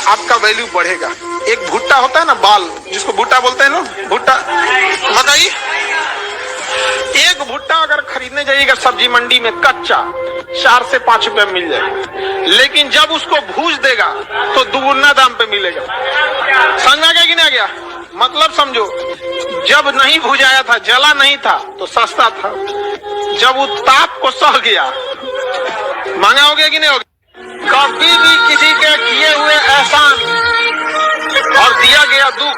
आपका वैल्यू बढ़ेगा। एक भुट्टा होता है ना, बाल, जिसको भुट्टा बोलते हैं ना, भुट्टा, बताइए, एक भुट्टा अगर खरीदने जाइएगा सब्जी मंडी में कच्चा 4 से 5 रुपए में मिल जाएगा, लेकिन जब उसको भूज देगा तो दुगुना दाम पे मिलेगा। समझ आ गया कि नहीं आ गया? मतलब समझो, जब नहीं भुजाया था, जला नहीं था तो सस्ता था, जब वो ताप को सह गया महंगा हो गया कि नहीं हो गया? कभी भी किसी के किए हुए एहसान और दिया गया दुख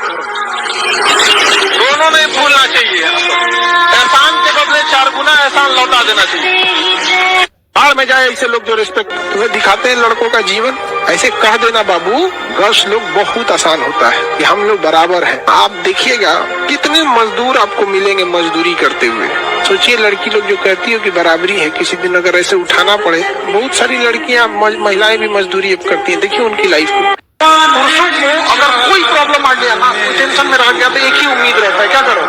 दोनों नहीं भूलना चाहिए। एहसान के बदले 4 गुना एहसान लौटा देना चाहिए। बाढ़ में जाए ऐसे लोग जो रिस्पेक्ट तुम्हें दिखाते हैं लड़कों का जीवन, ऐसे कह देना बाबू गर्ल्स लोग बहुत आसान होता है कि हम लोग बराबर हैं। आप देखिएगा कितने मजदूर आपको मिलेंगे मजदूरी करते हुए। सोचिए लड़की लोग जो कहती हो कि बराबरी है, किसी दिन अगर ऐसे उठाना पड़े, बहुत सारी लड़कियां महिलाएं भी मजदूरी अब करती हैं। देखिए उनकी लाइफ को। पुरुषों को अगर कोई प्रॉब्लम आ गया ना, कोई टेंशन में रह गया तो एक ही उम्मीद रहता है, क्या करो,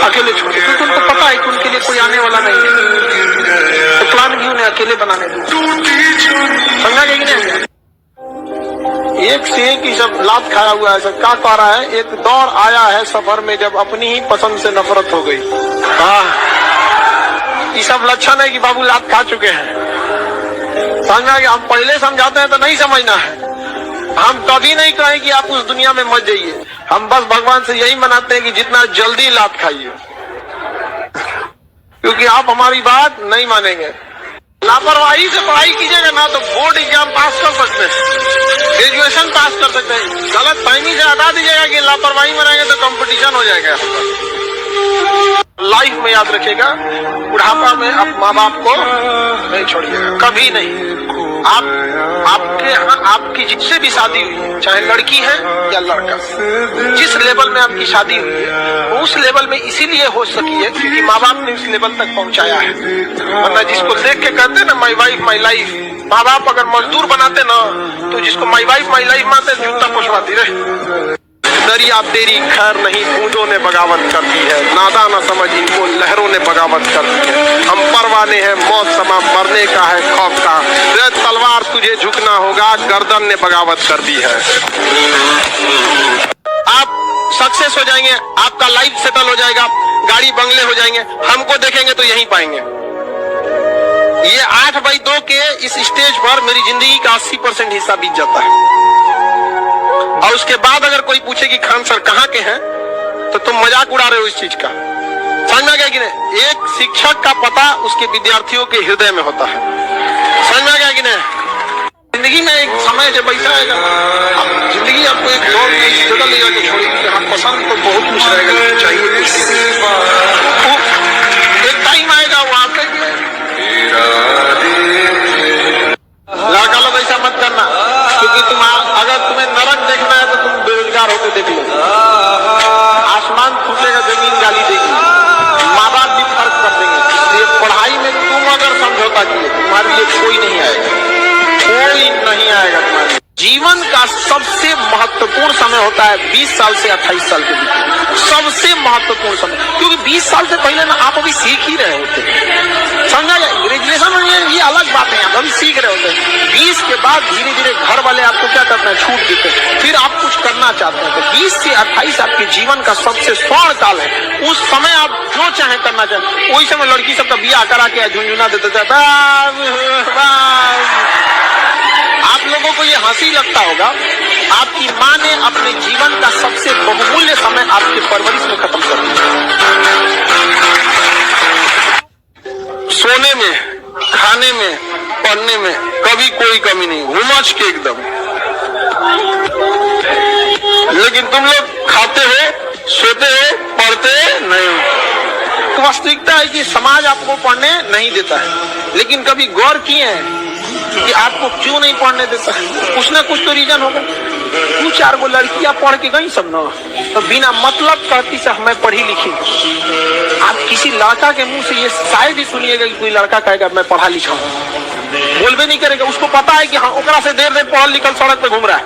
अकेले छोड़ो, क्योंकि उनको पता है कि उनके लिए कोई आने वाला नहीं है, तो प्लान भी उन्हें अकेले बनाने दो। समझा गया कि नहीं? एक से एक ही सब लात खाया हुआ है। सब क्या कह रहा है, एक दौर आया है सफर में जब अपनी ही पसंद से नफरत हो गई। ये सब लक्षण है कि बाबू लात खा चुके हैं। समझा गया? हम पहले समझाते हैं तो नहीं समझना है। हम कभी नहीं कहें कि आप उस दुनिया में मत जाइए, हम बस भगवान से यही मनाते हैं कि जितना जल्दी लात खाइए, क्योंकि आप हमारी बात नहीं मानेंगे। लापरवाही से पढ़ाई कीजिएगा ना तो बोर्ड एग्जाम पास कर सकते हैं, ग्रेजुएशन पास कर सकते हैं। गलत फहमी से हटा दीजिएगा कि लापरवाही बनाएंगे तो कंपटीशन हो जाएगा। लाइफ में याद रखिएगा, बुढ़ापा में आप माँ बाप को नहीं छोड़िएगा, कभी नहीं। आपके यहाँ आपकी जिससे भी शादी हुई है, चाहे लड़की है या लड़का, जिस लेवल में आपकी शादी हुई है उस लेवल में इसीलिए हो सकी है क्योंकि माँ बाप ने उस लेवल तक पहुंचाया है। वरना जिसको देख के कहते ना माई वाइफ माई लाइफ, माँ बाप अगर मजदूर बनाते ना तो जिसको माई वाइफ माई लाइफ मानते जूता पुछवाती रहे। दरिया तेरी खैर नहीं, बूंदों ने बगावत कर दी है, नादा न समझ इनको लहरों ने बगावत कर दी है। हम परवाने हैं मौत समा, मरने का है खौफ का, रे तलवार तुझे झुकना होगा, गर्दन ने बगावत कर दी है। आप सक्सेस हो जाएंगे, आपका लाइफ सेटल हो जाएगा, गाड़ी बंगले हो जाएंगे, हमको देखेंगे तो यहीं पाएंगे। ये 8/2 के इस स्टेज पर मेरी जिंदगी का 80% हिस्सा बीत जाता है। और उसके बाद अगर कोई पूछे कि खान सर कहाँ के हैं तो तुम मजाक उड़ा रहे हो इस चीज का। समझ में आ गया कि नहीं? एक शिक्षक का पता उसके विद्यार्थियों के हृदय में होता है। समझ में आ गया कि नहीं? जिंदगी में एक समय जब ऐसा आएगा, जिंदगी आपको एक दौर में इस जगह ले जाकर छोड़ेगी कि हाँ पसंद तो बहुत कुछ रहेगा, चाहिए एक टाइम आएगा वो आपके लड़का लोग ऐसा मत करना, क्योंकि तुम अगर तुम्हें नरक देखना है तो तुम बेरोजगार होते देख लो। आसमान फूटेगा, जमीन गाली देगी, माँ बाप भी फर्क कर देंगे। इसलिए पढ़ाई में तुम अगर समझौता किए तुम्हारे लिए कोई नहीं आएगा, कोई नहीं आएगा तुम्हारे। जीवन का सबसे महत्वपूर्ण समय होता है 20 साल से 28 साल के बीच, सबसे महत्वपूर्ण समय, क्योंकि 20 साल से पहले ना आप अभी सीख ही रहे होते। समझा जाए, ग्रेजुएशन में ये अलग बात है, आप अभी सीख रहे होते हैं। 20 के बाद धीरे धीरे घर वाले आपको क्या करते हैं, छूट देते हैं, फिर आप कुछ करना चाहते हैं। तो 20 से 28 आपके जीवन का सबसे स्वर्ण काल है। उस समय आप जो चाहे करना चाहें। वही समय लड़की सबका बियाह करा के झुंझुना देते थे। आप लोगों को ये हंसी लगता होगा, आपकी माँ ने अपने जीवन का सबसे बहुमूल्य समय आपके परवरिश में खत्म कर दिया। सोने में, खाने में, पढ़ने में कभी कोई कमी नहीं, हुमच के एकदम। लेकिन तुम लोग खाते हो, सोते हो, पढ़ते नहीं हो। तो वास्तविकता है कि समाज आपको पढ़ने नहीं देता है, लेकिन कभी गौर किए हैं कि आपको क्यों नहीं पढ़ने देता है? कुछ ना कुछ तो रीजन होगा। 2-4 गो लड़कियां पढ़ के गई सब ना, तो बिना मतलब कहती से मैं पढ़ी लिखी। आप किसी लड़का के मुंह से ये शायद ही सुनिएगा कि कोई लड़का कहेगा मैं पढ़ा लिखा हूँ, बोलबे नहीं करेगा। उसको पता है कि हाँ ओकरा से देर पढ़ल लिखल सड़क पे घूम रहा है,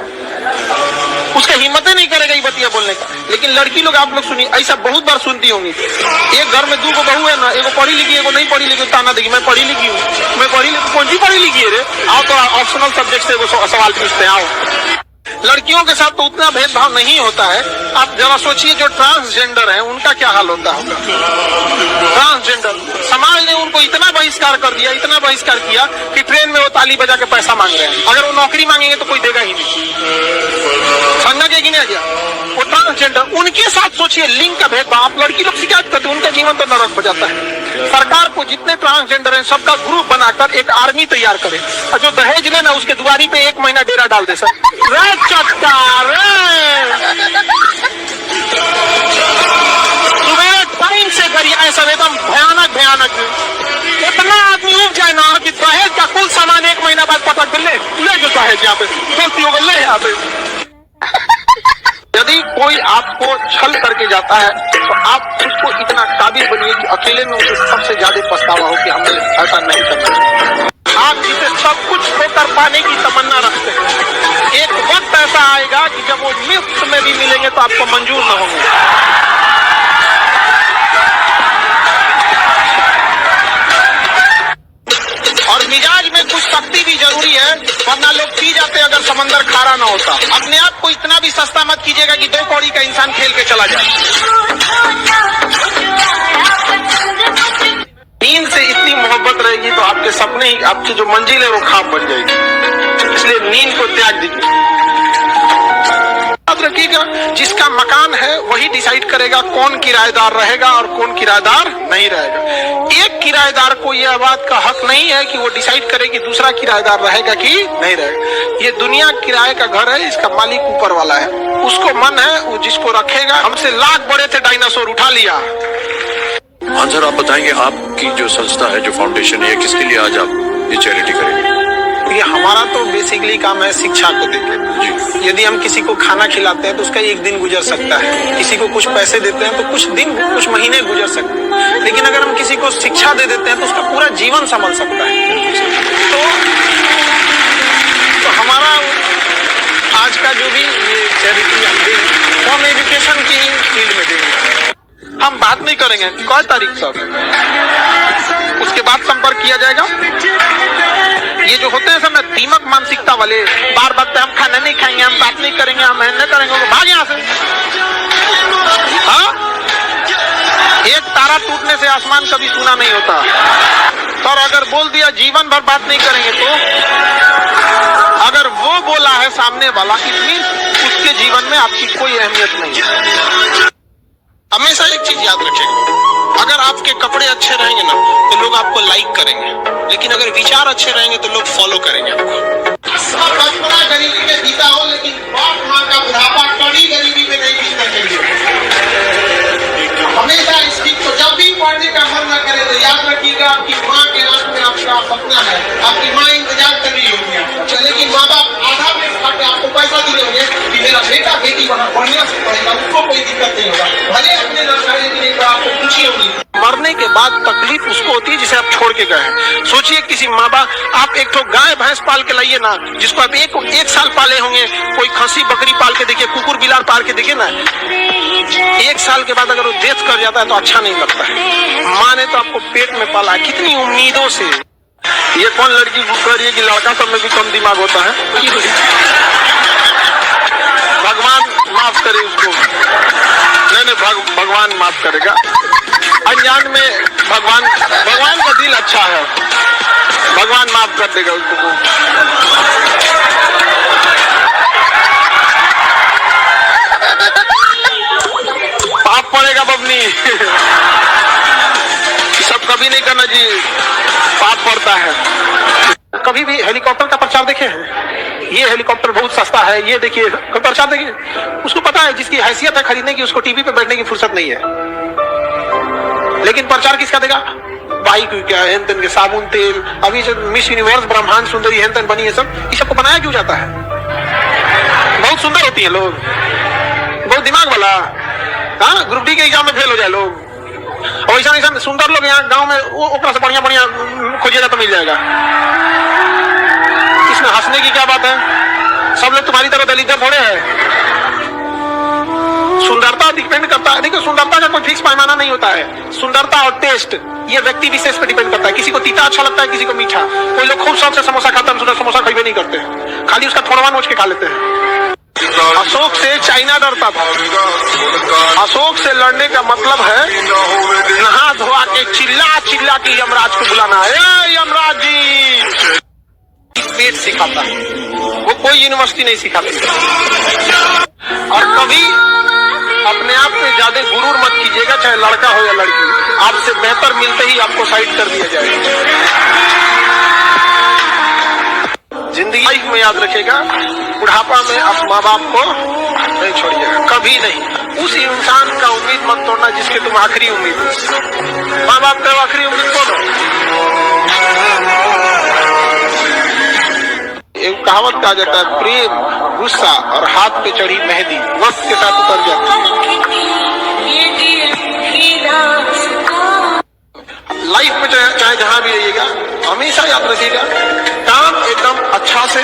उसका हिम्मत नहीं करेगा ये बतिया बोलने का। लेकिन लड़की लोग आप लोग सुनिए, ऐसा बहुत बार सुनती होंगी। एक घर में 2 बहू है ना, एगो पढ़ी लिखी एगो नहीं पढ़ी लिखी, ताना देगी मैं पढ़ी लिखी हूँ, मैं पढ़ी लिखी। कौन सी पढ़ी लिखी है रे? आओ तो ऑप्शनल सब्जेक्ट से एगो सवाल पूछते हैं, आओ। लड़कियों के साथ तो उतना भेदभाव नहीं होता है। आप जरा सोचिए जो ट्रांसजेंडर है उनका क्या हाल होता होगा। ट्रांसजेंडर समाज ने उनको इतना बहिष्कार कर दिया, इतना बहिष्कार किया कि ट्रेन में वो ताली बजा के पैसा मांग रहे हैं। अगर वो नौकरी मांगेंगे तो कोई देगा ही नहीं। समझा गया कि नहीं गया? वो ट्रांसजेंडर, उनके साथ सोचिए लिंग का भेदभाव। आप लड़की लोग शिकायत करते हैं, उनका जीवन तो नरक हो जाता है। सरकार को जितने ट्रांसजेंडर हैं सबका ग्रुप बनाकर एक आर्मी तैयार करे और जो दहेज ले ना उसके दुआरी पे 1 महीना डेरा डाल दे। सर सुबह टाइम से करिए ऐसा एकदम भयानक भयानक। इतना आदमी उग जाए ना कि दहेज का कुल सामान 1 महीना बाद पता कर ले जो दहेज यहाँ पे गलती हो गई यहाँ पे। यदि कोई आपको छल करके जाता है तो आप उसको इतना काबिल बनिए कि अकेले में उसे सबसे ज्यादा पछतावा हो कि हमने ऐसा नहीं करना। आप जिसे सब कुछ होकर पाने की तमन्ना रखते हैं, एक वक्त ऐसा आएगा कि जब वो लिफ्ट में भी मिलेंगे तो आपको मंजूर न होंगे। और मिजाज में कुछ शक्ति भी जरूरी है, वरना लोग पी जाते अगर समंदर खारा ना होता। अपने आप को इतना भी सस्ता मत कीजिएगा कि 2 कौड़ी का इंसान खेल के चला जाए। नींद से इतनी मोहब्बत रहेगी तो आपके सपने ही, आपकी जो मंजिल है वो ख्वाब बन जाएगी। इसलिए नींद को त्याग दीजिए। याद रखिएगा, जिसका मकान है वही डिसाइड करेगा कौन किराएदार रहेगा और कौन किराएदार नहीं रहेगा। एक किराएदार को यह बात का हक नहीं है कि वो डिसाइड करे कि दूसरा किराएदार रहेगा कि नहीं रहेगा। ये दुनिया किराए का घर है, इसका मालिक ऊपर वाला है। उसको मन है वो जिसको रखेगा। हमसे लाख बड़े थे डायनासोर, उठा लिया। हाँ सर, आप बताएंगे आपकी जो संस्था है, जो फाउंडेशन है, किसके लिए आज आप ये चैरिटी करेंगे? ये हमारा तो बेसिकली काम है शिक्षा को देके। यदि हम किसी को खाना खिलाते हैं तो उसका 1 दिन गुजर सकता है, किसी को कुछ पैसे देते हैं तो कुछ दिन कुछ महीने गुजर सकते हैं, लेकिन अगर हम किसी को शिक्षा दे देते हैं तो उसका पूरा जीवन संभल सकता है। तो हमारा आज का जो भी ये चैरिटी हम दें वो हम एजुकेशन की फील्ड में देंगे। हम बात नहीं करेंगे 1 तारीख तक, उसके बाद संपर्क किया जाएगा। ये जो होते हैं सब में दीमक मानसिकता वाले, बार बार हम खाना नहीं खाएंगे, हम बात नहीं करेंगे, हम मेहनत करेंगे, भाग यहाँ से। हाँ, एक तारा टूटने से आसमान कभी सुना नहीं होता। और अगर बोल दिया जीवन भर बात नहीं करेंगे तो अगर वो बोला है सामने वाला, इट मीन्स उसके जीवन में आपकी कोई अहमियत नहीं है। हमेशा एक चीज याद रखेंगे, अगर आपके कपड़े अच्छे रहेंगे ना तो लोग आपको लाइक करेंगे, लेकिन अगर विचार अच्छे रहेंगे तो लोग फॉलो करेंगे आपको। बचपना गरीबी में बीता हो, लेकिन बाप माँ का बुढ़ापा कड़ी गरीबी में नहीं बीतना चाहिए। हमेशा इस चीज को जब भी पढ़ने का मन न करे तो याद रखिएगा, आपकी माँ के आंख में आपका सपना है, आपकी माँ इंतजार कर रही होगी, लेकिन माँ बाप आधा पेट खा के आपको पैसा दिए होंगे कि मेरा बेटा बेटी वहाँ बढ़िया से पढ़ेगा, उसको कोई दिक्कत नहीं होगा, भले अपने नर्सरी दिने का आपको खुशी होगी। मरने के बाद तकलीफ उसको होती है जिसे आप छोड़ के गए हैं। सोचिए किसी माँ बाप, आप एक तो गाय भैंस पाल के लाइए ना, जिसको आप एक साल पाले होंगे, कोई खसी बकरी पाल के देखिए, कुकुर बिलार पाल के देखिए ना, 1 साल के बाद अगर वो डेथ कर जाता है तो अच्छा नहीं लगता है। माँ ने तो आपको पेट में पाला, कितनी उम्मीदों से। ये कौन लड़की कह रही है कि लड़का सब में भी कम दिमाग होता है? भगवान माफ करे उसको। नहीं, भगवान माफ करेगा। अनजान में भगवान का दिल अच्छा है, भगवान माफ कर देगा उसको। पाप पड़ेगा बबनी। सब कभी नहीं करना जी, पाप पड़ता है। कभी भी हेलीकॉप्टर का प्रचार देखे हैं? ये हेलीकॉप्टर बहुत सस्ता है, ये देखिए, प्रचार देखिए। उसको पता है जिसकी हैसियत है खरीदने की, उसको टीवी पे बैठने की फुर्सत नहीं है। लेकिन प्रचार किसका देगा? बाइक क्या हेन के साबुन तेल, अभी जो मिस यूनिवर्स ब्रह्मांड सुंदरी हेन बनी है, सब ये सबको बनाया क्यों जाता है? बहुत सुंदर होती है लोग, बहुत दिमाग वाला। हाँ, ग्रुप डी के एग्जाम में फेल हो जाए लोग, और ऐसा सुंदर लोग यहाँ गांव में ओकरा से बढ़िया खोजिएगा तो मिल जाएगा। इसमें हंसने की क्या बात है? सब लोग तुम्हारी तरह दलित थोड़े है। सुंदरता डिपेंड करता है, देखो सुंदरता का कोई फिक्स पैमाना नहीं होता है। सुंदरता और टेस्ट ये व्यक्ति विशेष पे डिपेंड करता है। किसी को तीता अच्छा लगता है, किसी को मीठा। कोई लोग खूब शौक से समोसा खाता है, समोसा खाइबे नहीं करते हैं, खाली उसका थोड़ा नोच के खा लेते हैं। से चाइना डरता था। अशोक से लड़ने का मतलब है नहा धोआ के चिल्ला चिल्ला के यमराज को बुलाना है, ए यमराज जी। पेट सिखाता है, वो कोई यूनिवर्सिटी नहीं सिखाती। और कभी अपने आप में ज्यादा गुरूर मत कीजिएगा, चाहे लड़का हो या लड़की। आपसे बेहतर मिलते ही आपको साइड कर दिया जाएगा। जिंदगी लाइफ में याद रखेगा, बुढ़ापा में आप माँ बाप को नहीं छोड़िएगा, कभी नहीं। उस इंसान का उम्मीद मत तोड़ना जिसके तुम आखिरी उम्मीद हो। माँ बाप का आखिरी उम्मीद तोड़ो। एक कहावत कहा जाता है, प्रेम, गुस्सा और हाथ पे चढ़ी मेहंदी वक्त के साथ उतर जाती है। लाइफ में चाहे जहां भी रहिएगा, हमेशा याद रखिएगा, काम एकदम अच्छा से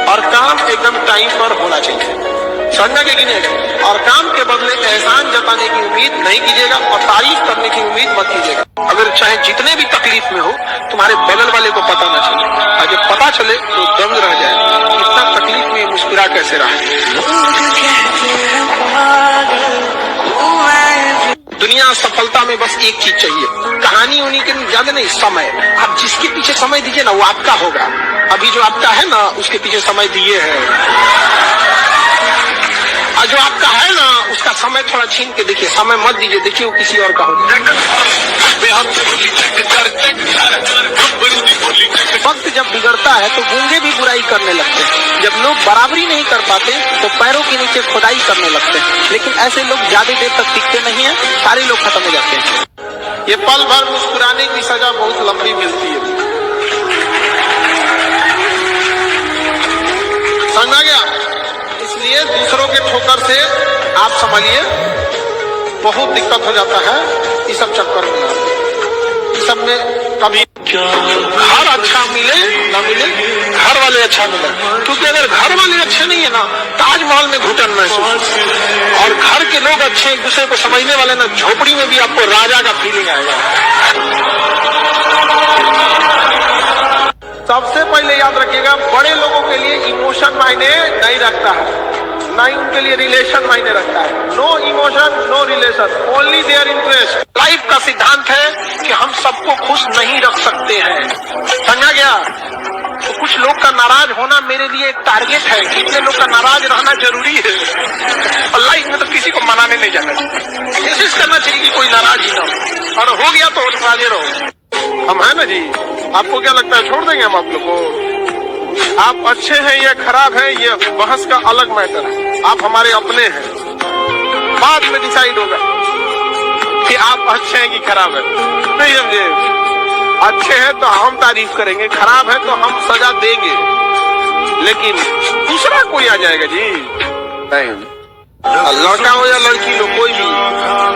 और काम एकदम टाइम पर होना चाहिए। समझा के गिनेगा। और काम के बदले एहसान जताने की उम्मीद नहीं कीजिएगा और तारीफ करने की उम्मीद मत कीजिएगा। अगर चाहे जितने भी तकलीफ में हो, तुम्हारे बगल वाले को पता ना चले, और जब पता चले तो दंग रह जाए, इतना तकलीफ में मुस्कुरा कैसे रहा। दुनिया सफलता में बस एक चीज चाहिए, कहानी उन्हीं के ज्यादा नहीं, समय। आप जिसके पीछे समय दीजिए ना, वो आपका होगा। अभी जो आपका है ना, उसके पीछे समय दिए है, और जो आपका है ना, उसका समय थोड़ा छीन के देखिए। समय मत दीजिए, देखिए वो किसी और का हो जाएगा। वक्त जब बिगड़ता है तो गूंगे भी बुराई करने लगते हैं। जब लोग बराबरी नहीं कर पाते तो पैरों के नीचे खुदाई करने लगते हैं। लेकिन ऐसे लोग ज्यादा देर तक टिकते नहीं हैं, सारे लोग खत्म हो जाते हैं। ये पल भर मुस्कुराने की सजा बहुत लंबी मिलती है। समझा गया? इसलिए दूसरों के ठोकर से आप संभालिए, बहुत दिक्कत हो जाता है इस सब चक्कर में। इस सब में कभी घर अच्छा मिले ना मिले, घर वाले अच्छा मिले। क्योंकि अगर घर वाले अच्छे नहीं है ना, ताजमहल में घुटन महसूस, और घर के लोग अच्छे, एक दूसरे को समझने वाले ना, झोपड़ी में भी आपको राजा का फीलिंग आएगा। सबसे पहले याद रखिएगा, बड़े लोगों के लिए इमोशन मायने नहीं रखता है, ना ही उनके लिए रिलेशन मायने रखता है। No emotion, no relation, only their interest. Life का सिद्धांत है कि हम सबको खुश नहीं रख सकते हैं। समझा गया? तो कुछ लोग का नाराज होना मेरे लिए एक टारगेट है, कितने लोग का नाराज रहना जरूरी है। और लाइफ में तो किसी को मनाने नहीं जाना चाहिए, कोशिश करना चाहिए कि कोई नाराज ही ना हो, और हो गया तो नाराजे रहो। हम है ना जी, आपको क्या लगता है छोड़ देंगे हम आप लोग को? आप अच्छे हैं या खराब हैं, ये बहस का अलग मैटर है। आप हमारे अपने हैं, बाद में डिसाइड होगा कि आप अच्छे हैं कि खराब है। नहीं समझे? अच्छे हैं तो हम तारीफ करेंगे, खराब है तो हम सजा देंगे, लेकिन दूसरा कोई आ जाएगा जी नहीं। लड़का हो या लड़की हो, कोई भी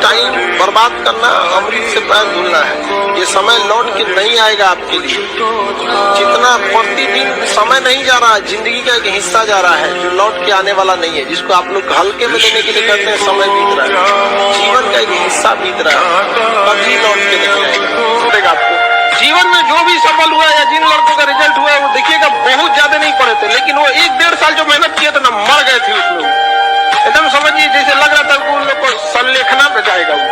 टाइम बर्बाद करना अमृत से पैर धुलना है। ये समय लौट के नहीं आएगा आपके लिए। जितना प्रतिदिन समय नहीं जा रहा है, जिंदगी का एक हिस्सा जा रहा है जो लौट के आने वाला नहीं है, जिसको आप लोग हल्के में लेने के लिए करते हैं। समय बीत रहा है, जीवन का एक हिस्सा बीत रहा है, कभी लौट के नहीं आएगा आपको। जीवन में जो भी सफल हुआ या जिन लड़कों का रिजल्ट हुआ है, वो देखिएगा बहुत ज्यादा नहीं पढ़े थे, लेकिन वो 1-1.5 साल जो मेहनत किए थे ना, मर गए थे उसमें। एकदम समझिए जैसे लग रहा था कि उन लोग को संलेखना पे जाएगा वो।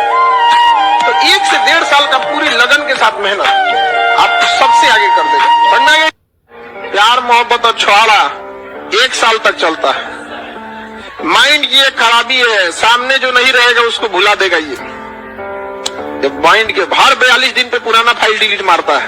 तो 1 से 1.5 साल का पूरी लगन के साथ मेहनत आपको सबसे आगे कर देगा। समझना है? प्यार मोहब्बत और छुआड़ा 1 साल तक चलता है। माइंड की एक खराबी है, सामने जो नहीं रहेगा उसको भुला देगा ये। जब माइंड के हर 42 दिन पे पुराना फाइल डिलीट मारता है।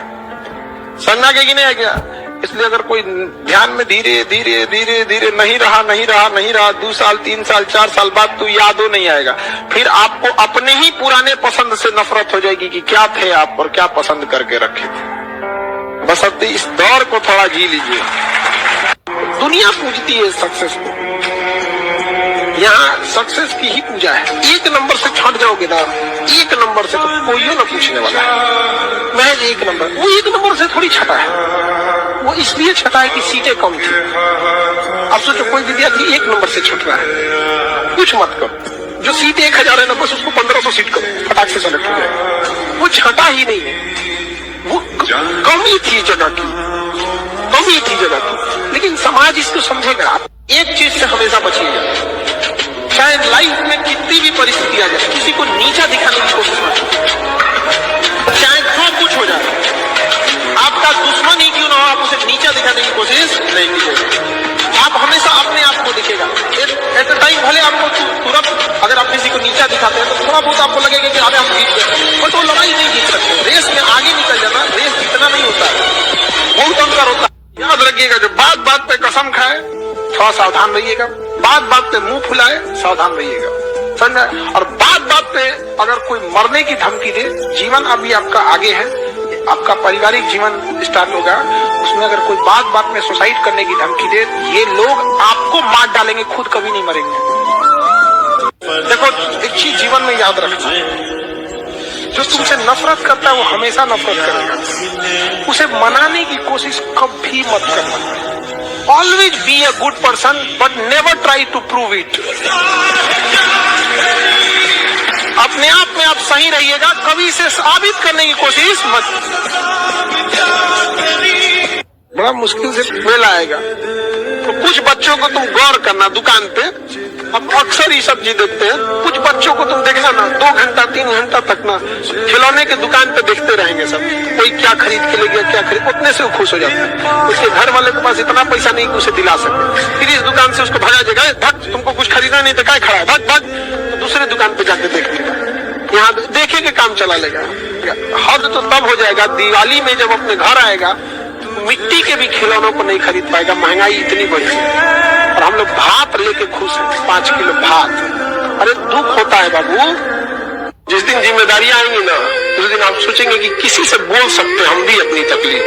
समझना कि नहीं है क्या? इसलिए अगर कोई ध्यान में धीरे धीरे धीरे धीरे नहीं रहा 2 साल 3 साल 4 साल बाद तो यादों नहीं आएगा। फिर आपको अपने ही पुराने पसंद से नफरत हो जाएगी कि क्या थे आप और क्या पसंद करके रखे थे। बस अब इस दौर को थोड़ा जी लीजिए। दुनिया पूजती है सक्सेस को, यहाँ सक्सेस की ही पूजा है। 1 नंबर से छट जाओगे ना, 1 नंबर से तो कोई ना पूछने वाला है। महज 1 नंबर, वो 1 नंबर से थोड़ी छटा है, वो इसलिए छटा है कि सीटें कम थी। अब सोचो कोई विद्यार्थी 1 नंबर से छुट रहा है, कुछ मत करो। जो सीट 1000 है ना, बस उसको 1500 सीट करो, फटाक से सेलेक्ट हो जाए। वो छटा ही नहीं है, वो कमी थी जगह की, कमी थी जगह की। लेकिन समाज इसको समझेगा। एक चीज से हमेशा बचिएगा, परिस्थिति आ जाए, किसी को नीचा दिखाने की कोशिश मत कीजिए, चाहे जो कुछ हो जाए। आपका दुश्मन ही क्यों ना हो, आप उसे नीचा दिखाने की कोशिश नहीं कीजिएगा। आप हमेशा अपने आप को दिखेगा। एट अ टाइम भले आपको तुरंत अगर आप किसी को नीचा दिखाते हैं तो थोड़ा बहुत आपको लगेगा कि अरे हम जीत गए, बट वो लड़ाई नहीं जीत सकते। रेस में आगे निकल जाना, रेस जीतना नहीं होता है, बहुत अंतर होता है। याद रखिएगा, जो बात बात पे कसम खाए थोड़ा सावधान रहिएगा, बात बात पे मुंह फुलाए सावधान रहिएगा, समझा। और बात बात पे अगर कोई मरने की धमकी दे, जीवन अभी आपका आगे है, आपका पारिवारिक जीवन स्टार्ट होगा, उसमें अगर कोई बात बात में सुसाइड करने की धमकी दे, ये लोग आपको मार डालेंगे, खुद कभी नहीं मरेंगे। देखो, एक चीज जीवन में याद रखना, जो तुमसे नफरत करता है वो हमेशा नफरत करेगा, उसे मनाने की कोशिश कभी मत करना। Always be a good person but never try to prove it. अपने आप में आप सही रहिएगा, कभी इसे साबित करने की कोशिश मत। बड़ा मुश्किल से मेल आएगा, तो कुछ बच्चों को तुम गौर करना, दुकान पे हम अक्सर ये सब चीज देखते हैं, कुछ बच्चों को तुम देखना ना 2 घंटा 3 घंटा तक ना खिलौने के दुकान पे देखते रहेंगे सब, कोई क्या खरीद के ले गया, क्या खरीद, उतने से वो खुश हो जाते हैं। उसके घर वाले के पास इतना पैसा नहीं कि उसे दिला सके, फिर इस दुकान से उसको भगा देगा, भग तुमको कुछ खरीदना नहीं तो क्या खड़ा है, भग भग, तो दूसरे दुकान पे जाके देख लेगा, यहाँ देखे के काम चला लेगा। हद तो तब हो जाएगा दिवाली में जब अपने घर आएगा, मिट्टी के भी खिलौनों को नहीं खरीद पाएगा, महंगाई इतनी बढ़ी है। और हम लोग भात लेके खुश हैं, 5 किलो भात। अरे दुख होता है बाबू, जिस दिन जिम्मेदारियां आएंगी ना, उस दिन आप सोचेंगे कि किसी से बोल सकते हम भी अपनी तकलीफ।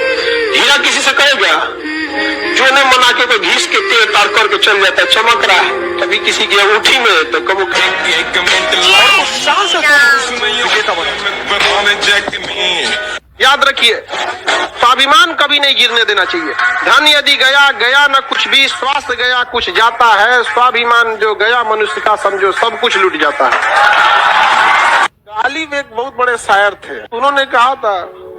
हीरा किसी से कहेगा, जो ने मना के तो घीस के तेल तार करके चल जाता है, चमक रहा है, कभी किसी की अंगूठी में तो कबू याद रखिए, स्वाभिमान कभी नहीं गिरने देना चाहिए। धन यदि गया गया न कुछ भी, स्वास्थ्य गया कुछ जाता है, स्वाभिमान जो गया मनुष्य का समझो सब कुछ लूट जाता है। गालिब एक बहुत बड़े शायर थे, उन्होंने कहा था,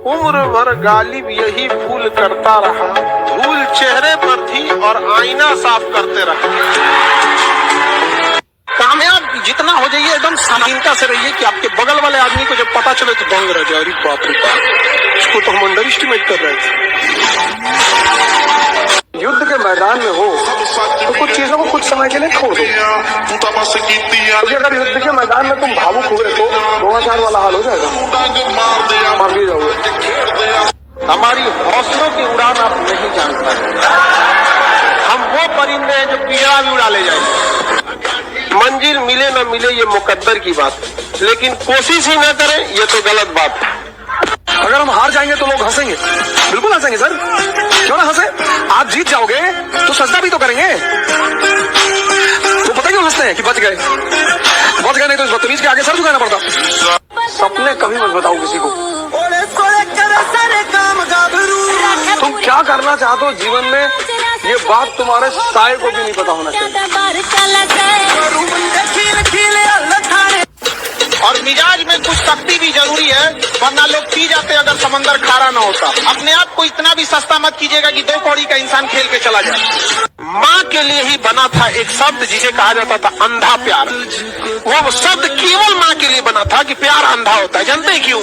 उम्र भर गालिब यही भूल करता रहा, धूल चेहरे पर थी और आईना साफ करते रहा। कामयाब जितना हो जाइए एकदम शालीनता से रहिए कि आपके बगल वाले आदमी को जब पता चले तो दंग रह जाए, अरे बाप रे बाप, इसको तो हम अंडर एस्टिमेट कर रहे थे। युद्ध के मैदान में हो तो कुछ चीजों को कुछ समय के लिए छोड़ दो, क्योंकि अगर युद्ध के मैदान में तुम भावुक हुए तो 2000 वाला हाल हो जाएगा, मार भी जाओगे। हमारी हौसलों की उड़ान आप नहीं जान पाते। हम वो परिंदे हैं जो पिंजरा भी उड़ा ले जाएंगे। मंजिल मिले न मिले ये मुकद्दर की बात है, लेकिन कोशिश ही न करें ये तो गलत बात है। अगर हम हार जाएंगे तो लोग हंसेंगे, बिल्कुल हंसेंगे सर, क्यों ना हंसे। आप जीत जाओगे तो सजदा भी तो करेंगे, तो पता क्यों हंसते हैं कि बच गए, नहीं तो इस बदतमीज के आगे सर झुकाना पड़ता। सपने कभी मत बताओ किसी को। तुम क्या करना चाहते हो जीवन में, ये बात तुम्हारे साए को भी नहीं पता होना चाहिए। और मिजाज में कुछ शक्ति भी जरूरी है, वरना लोग पी जाते अगर समंदर खारा ना होता। अपने आप को इतना भी सस्ता मत कीजिएगा कि 2 कौड़ी का इंसान खेल के चला जाए। माँ के लिए ही बना था एक शब्द जिसे कहा जाता था अंधा प्यार। वो शब्द केवल माँ के लिए बना था कि प्यार अंधा होता है। जानते हैं क्यों?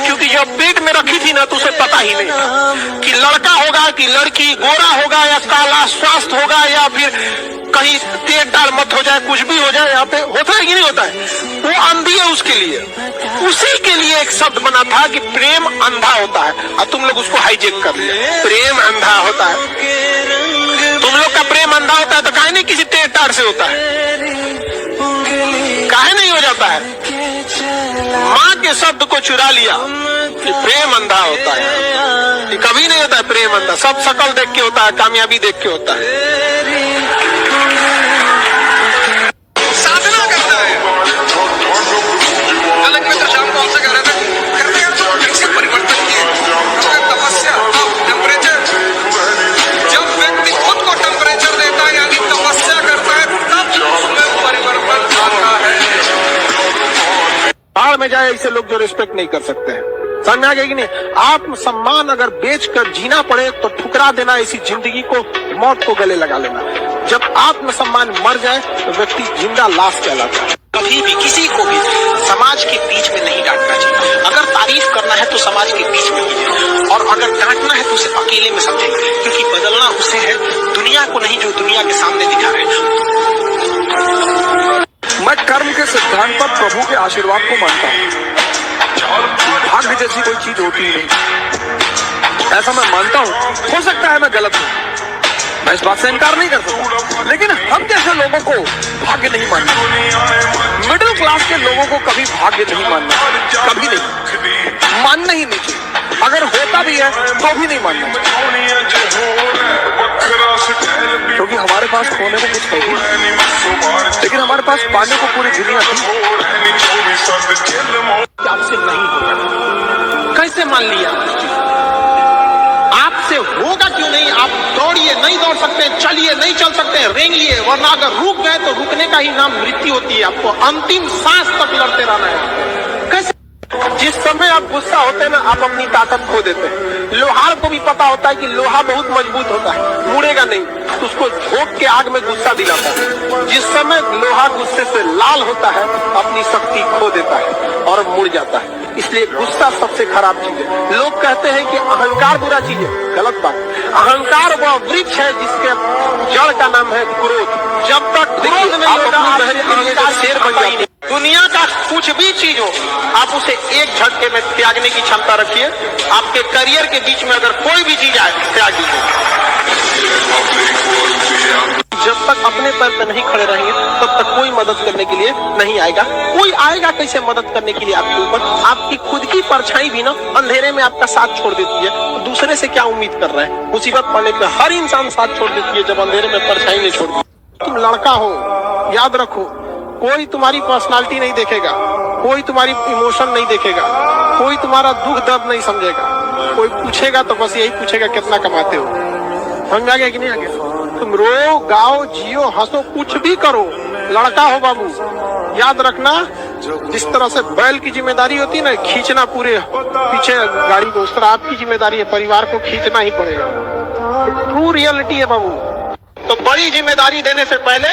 क्योंकि जब पेट में रखी थी ना तो उसे पता ही नहीं था कि लड़का होगा कि लड़की, गोरा होगा या काला, स्वास्थ्य होगा या फिर कहीं तेज डाल मत हो जाए, कुछ भी हो जाए। यहाँ पे होता है कि नहीं होता है? वो अंधी है उसके लिए, उसी के लिए एक शब्द बना था कि प्रेम अंधा होता है। और तुम लोग उसको हाईजेक कर लिया, प्रेम अंधा होता है। तुम लोग का प्रेम अंधा होता है तो काहे नहीं किसी तेज तार से होता है, काहे नहीं हो जाता है? माँ के शब्द को चुरा लिया कि प्रेम अंधा होता है। ये कभी नहीं होता है प्रेम अंधा, सब शकल देख के होता है, कामयाबी देख के होता है। साधना करना है। अलग में तो शाम को आपसे कह रहा था परिवर्तन किए, तपस्या, टेम्परेचर। जब व्यक्ति खुद को टेम्परेचर देता है यानी तपस्या करता है, तब उसमें परिवर्तन आता है। बाढ़ में जाए ऐसे लोग जो रिस्पेक्ट नहीं कर सकते हैं, समझ आ गया कि नहीं? आत्मसम्मान अगर बेचकर जीना पड़े तो ठुकरा देना ऐसी जिंदगी को, मौत को गले लगा लेना। जब आत्मसम्मान मर जाए तो व्यक्ति जिंदा लाश कहलाता है। कभी भी किसी को भी समाज के बीच में नहीं डांटना चाहिए। अगर तारीफ करना है तो समाज के बीच में कीजिए, और अगर डांटना है तो उसे अकेले में समझें, क्योंकि बदलना उसे है, दुनिया को नहीं जो दुनिया के सामने दिखा रहे हैं। मैं कर्म के सिद्धांत पर प्रभु के आशीर्वाद को मानता हूँ। भाग्य जैसी कोई चीज होती ही नहीं, ऐसा मैं मानता हूँ। हो सकता है मैं गलत हूँ, मैं इस बात से इनकार नहीं कर सकता, लेकिन हम जैसे लोगों को भाग्य नहीं मानना। मिडिल क्लास के लोगों को कभी भाग्य नहीं मानना, कभी नहीं मानना ही नहीं चाहिए। अगर होता भी है तो भी नहीं मानना चाहिए, क्योंकि हमारे पास खोने को कुछ है ही, लेकिन हमारे पास पाने को पूरी दुनिया थी। आपसे नहीं होगा, कैसे मान लिया? आपसे होगा क्यों नहीं? आप दौड़िए, नहीं दौड़ सकते, चलिए, नहीं चल सकते, रेंगिए, वरना अगर रुक गए तो रुकने का ही नाम मृत्यु होती है। आपको अंतिम सांस तक लड़ते रहना है। कैसे? जिस समय आप गुस्सा होते हैं ना, आप अपनी ताकत खो देते हैं। लोहार को भी पता होता है कि लोहा बहुत मजबूत होता है, मुड़ेगा नहीं, तो उसको झोंक के आग में गुस्सा दिलाता है। जिस समय लोहा गुस्से से लाल होता है, अपनी शक्ति खो देता है और मुड़ जाता है। इसलिए गुस्सा सबसे खराब चीज है। लोग कहते हैं कि अहंकार बुरा चीज है, गलत बात। अहंकार वह वृक्ष है जिसके जड़ का नाम है क्रोध। जब तक क्रोध नहीं होगा, आप शेर बन जाएंगे। दुनिया का कुछ भी चीज हो, आप उसे एक झटके में त्यागने की क्षमता रखिए। आपके करियर के बीच में अगर कोई भी चीज आए, त्याग दीजिए। जब तक अपने पैर पर नहीं खड़े रहेंगे, तब तक कोई मदद करने के लिए नहीं आएगा। कोई आएगा कैसे मदद करने के लिए आपके ऊपर? आपकी खुद की परछाई भी ना अंधेरे में आपका साथ छोड़ देती है, तो दूसरे से क्या उम्मीद कर रहे हैं? मुसीबत पड़ने पे हर इंसान साथ छोड़ देती है, जब अंधेरे में परछाई नहीं छोड़ती। तुम लड़का हो, याद रखो, कोई तुम्हारी पर्सनालिटी नहीं देखेगा, कोई तुम्हारी इमोशन नहीं देखेगा, कोई तुम्हारा दुख दर्द नहीं समझेगा। कोई पूछेगा तो बस यही पूछेगा कितना कमाते हो। समझ में आ गया कि नहीं आ गया? तुम रो, गाओ, जियो, हंसो, कुछ भी करो, लड़का हो बाबू। याद रखना, जिस तरह से बैल की जिम्मेदारी होती है ना, खींचना पूरे पीछे गाड़ी को, उस तरह आपकी जिम्मेदारी है, परिवार को खींचना ही पड़ेगा। ट्रू रियलिटी है बाबू। तो बड़ी जिम्मेदारी देने से पहले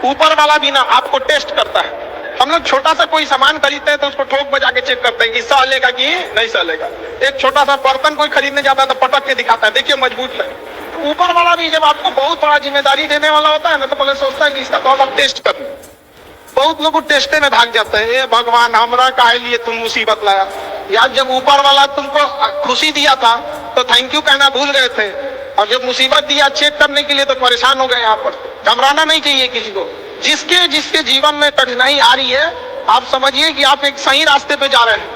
ऊपर वाला भी ना आपको टेस्ट करता है। हम लोग छोटा सा कोई सामान खरीदते हैं तो उसको ठोक बजा के चेक करते हैं कि सह लेगा कि नहीं सह लेगा। एक छोटा सा बर्तन कोई खरीदने जाता है तो पटक के दिखाता है, देखिए मजबूत है। ऊपर वाला भी जब आपको बहुत बड़ा जिम्मेदारी देने वाला होता है ना, तो पहले सोचता है कि इसका तो आप टेस्ट कर। बहुत लोग टेस्टे में भाग जाते हैं, ये भगवान हमरा काहे लिए तुम मुसीबत लाया। यार जब ऊपर वाला तुमको खुशी दिया था तो थैंक यू कहना भूल गए थे, और जब मुसीबत दिया चेक करने के लिए तो परेशान हो गए। यहाँ पर घबराना नहीं चाहिए किसी को। जिसके जिसके जीवन में कठिनाई आ रही है, आप समझिए कि आप एक सही रास्ते पे जा रहे हैं,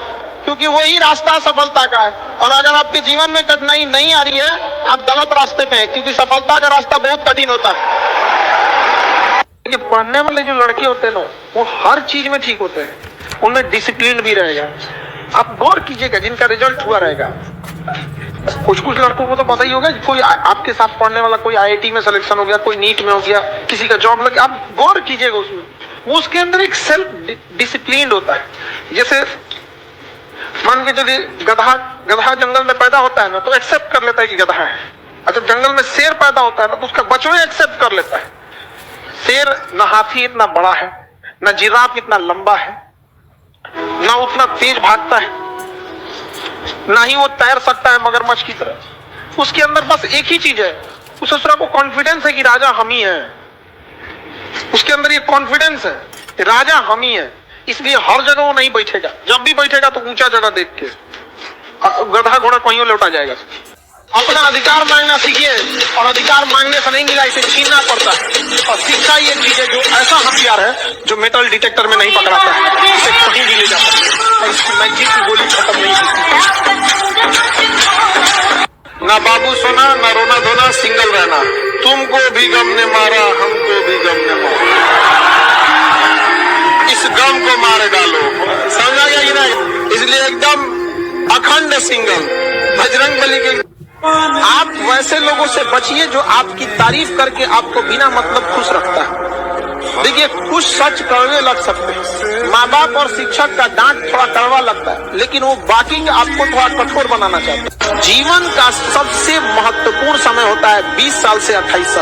क्योंकि वही रास्ता सफलता का है। और अगर आपके जीवन में कठिनाई नहीं आ रही है, आप गलत रास्ते पे हैं, क्योंकि सफलता का रास्ता बहुत कठिन होता है। पढ़ने वाले जो लड़के होते हैं ना, वो हर चीज में ठीक होते हैं, उनमें डिसिप्लिन भी रहेगा। आप गौर कीजिएगा, जिनका रिजल्ट हुआ रहेगा। कुछ कुछ लड़कों को तो पता ही होगा, कोई आपके साथ पढ़ने वाला कोई आईआईटी में सिलेक्शन हो गया, कोई नीट में हो गया, किसी का जॉब लग गया। आप गौर कीजिएगा उसमें, वो उसके अंदर एक सेल्फ डिसिप्लिन होता है। जैसे मान के चलिए, गधा जंगल में पैदा होता है ना, तो एक्सेप्ट कर लेता है कि गधा है। अच्छा, जंगल में शेर पैदा होता है ना, तो उसका बचड़ा एक्सेप्ट कर लेता है। शेर न हाथी इतना बड़ा है, न जिराफ इतना लंबा है, न उतना तेज भागता है, ना ही वो तैर सकता है मगरमच्छ की तरह। उसके अंदर बस एक ही चीज है, उस दूसरा को कॉन्फिडेंस है कि राजा हम ही हैं। उसके अंदर ये कॉन्फिडेंस है कि राजा हम ही हैं, इसलिए हर जगह वो नहीं बैठेगा। जब भी बैठेगा तो ऊंचा जगह देख के, गधा घोड़ा कहीं लौटा जाएगा। अपना अधिकार मांगना सीखिए, और अधिकार मांगने से नहीं मिला, इसे छीनना पड़ता है। और शिक्षा ये चीज है जो ऐसा हथियार है जो मेटल डिटेक्टर में नहीं पकड़ाता है, इसे कहीं भी ले जाता है, और इसकी मैजिक की गोली खत्म नहीं होती। ना बाबू सोना, ना रोना धोना, सिंगल रहना। तुमको भी गम ने मारा, हमको भी गम ने मारा, इस गम को मार डालो। समझा गया कि नहीं? इसलिए एकदम अखंड सिंगल, बजरंग बली के। आप वैसे लोगों से बचिए जो आपकी तारीफ करके आपको बिना मतलब खुश रखता है। देखिए, कुछ सच कड़वे लग सकते हैं, माँ बाप और शिक्षक का डांट थोड़ा कड़वा लगता है, लेकिन वो बाकी के आपको थोड़ा कठोर बनाना चाहते हैं। जीवन का सबसे महत्वपूर्ण समय होता है 20 साल से 28 साल।